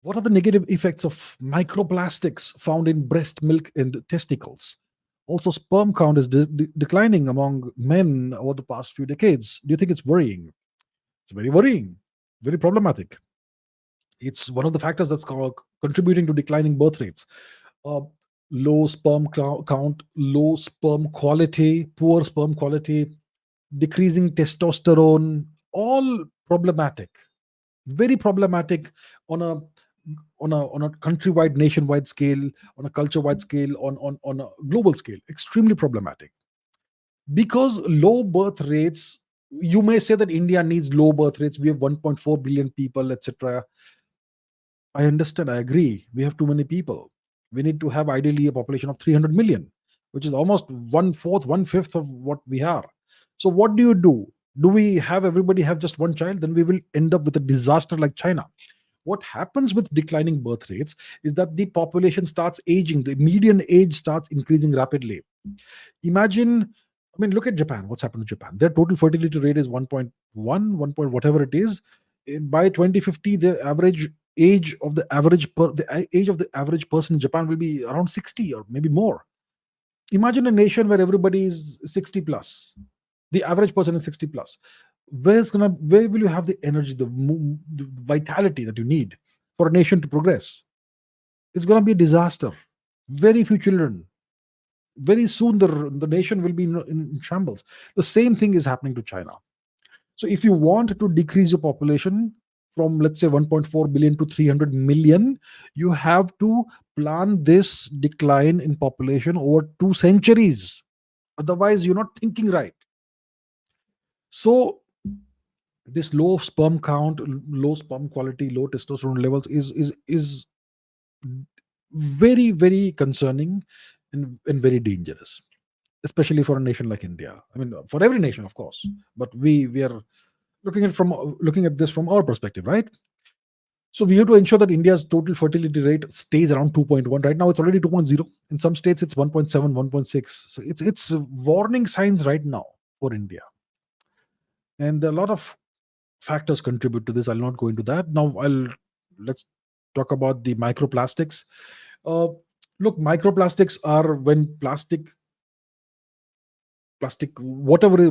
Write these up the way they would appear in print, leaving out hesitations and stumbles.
What are the negative effects of microplastics found in breast milk and testicles? Also, sperm count is declining among men over the past few decades. Do you think it's worrying? It's very worrying, very problematic. It's one of the factors that's contributing to declining birth rates. Uh, Low sperm count, low sperm quality, poor sperm quality, decreasing testosterone, all problematic, very problematic on a countrywide, nationwide scale, on a culture-wide scale, on a global scale, extremely problematic. Because low birth rates, you may say that India needs low birth rates. We have 1.4 billion people, etc. I understand, I agree. We have too many people. We need to have ideally a population of 300 million, which is almost one fourth, one fifth of what we are. So, what do you do? Do we have everybody have just one child? Then we will end up with a disaster like China. What happens with declining birth rates is that the population starts aging, the median age starts increasing rapidly. Imagine, I mean, look at Japan. What's happened to Japan? Their total fertility rate is 1.1, 1 point whatever it is. By 2050, the average age of the age of the average person in Japan will be around 60 or maybe more. Imagine a nation where everybody is 60 plus. The average person is 60 plus. Where will you have the energy, the vitality that you need for a nation to progress? It's gonna be a disaster. Very few children. Very soon the nation will be in shambles. The same thing is happening to China. So if you want to decrease your population from, let's say, 1.4 billion to 300 million, you have to plan this decline in population over 2 centuries. Otherwise, you're not thinking right. So this low sperm count, low sperm quality, low testosterone levels is very, very concerning and very dangerous, especially for a nation like India. I mean, for every nation, of course, but we are looking at this from our perspective, right? So we have to ensure that India's total fertility rate stays around 2.1. Right now, it's already 2.0. In some states, it's 1.7, 1.6. So it's warning signs right now for India, and a lot of factors contribute to this. I'll not go into that now. Let's talk about the microplastics. Uh, Look, microplastics are when plastic, whatever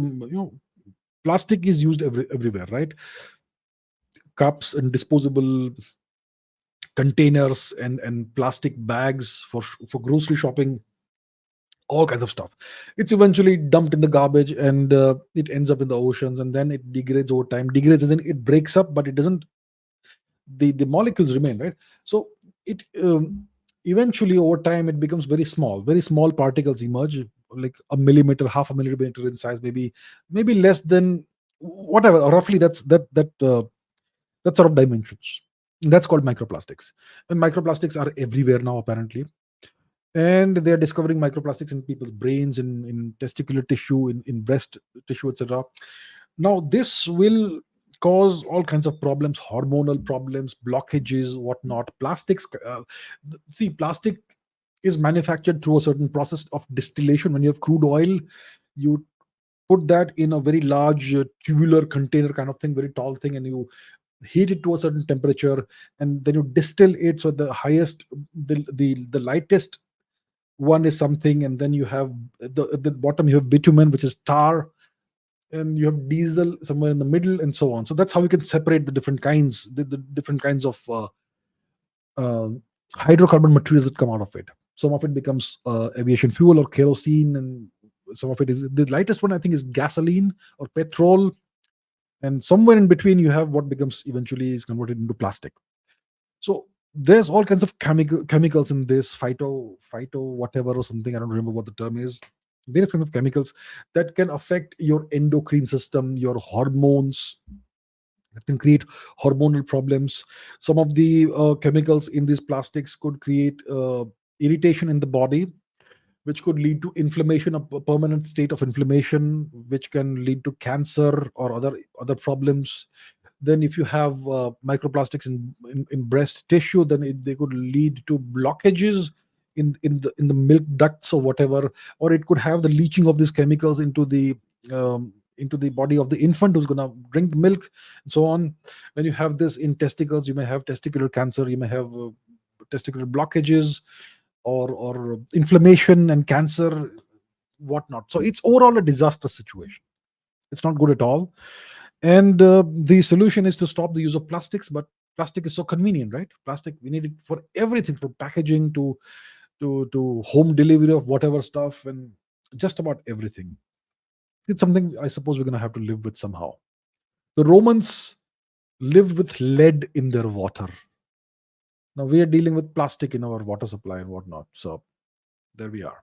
plastic is used everywhere, right? Cups and disposable containers and plastic bags for grocery shopping, all kinds of stuff. It's eventually dumped in the garbage, and it ends up in the oceans, and then it degrades over time. Degrades, and then it breaks up, but it doesn't. The molecules remain, right? So it eventually over time it becomes very small. Very small particles emerge, like a millimeter, half a millimeter in size, maybe less than whatever. Roughly, that sort of dimensions. That's called microplastics. And microplastics are everywhere now, apparently. And they are discovering microplastics in people's brains, in testicular tissue, in breast tissue, etc. Now, this will cause all kinds of problems, hormonal problems, blockages, whatnot. Plastics, see, plastic is manufactured through a certain process of distillation. When you have crude oil, you put that in a very large tubular container kind of thing, very tall thing, and you heat it to a certain temperature, and then you distill it. So the highest, the lightest one is something, and then you have at the bottom you have bitumen, which is tar, and you have diesel somewhere in the middle, and so on. So that's how you can separate the different kinds, the different kinds of uh, hydrocarbon materials that come out of it. Some of it becomes aviation fuel or kerosene, and some of it is, the lightest one I think is gasoline or petrol, and somewhere in between you have what becomes eventually is converted into plastic. So there's all kinds of chemicals in this, phyto whatever or something, I don't remember what the term is. Various kinds of chemicals that can affect your endocrine system, your hormones, that can create hormonal problems. Some of the chemicals in these plastics could create irritation in the body, which could lead to inflammation, a permanent state of inflammation, which can lead to cancer or other problems. Then if you have microplastics in breast tissue, then they could lead to blockages in the milk ducts or whatever, or it could have the leaching of these chemicals into the into the body of the infant who's going to drink milk, and so on. When you have this in testicles, you may have testicular cancer, you may have testicular blockages, or inflammation and cancer, whatnot. So it's overall a disastrous situation. It's not good at all. And the solution is to stop the use of plastics. But plastic is so convenient, right? Plastic, we need it for everything, from packaging to home delivery of whatever stuff, and just about everything. It's something I suppose we're going to have to live with somehow. The Romans lived with lead in their water. Now we are dealing with plastic in our water supply and whatnot. So there we are.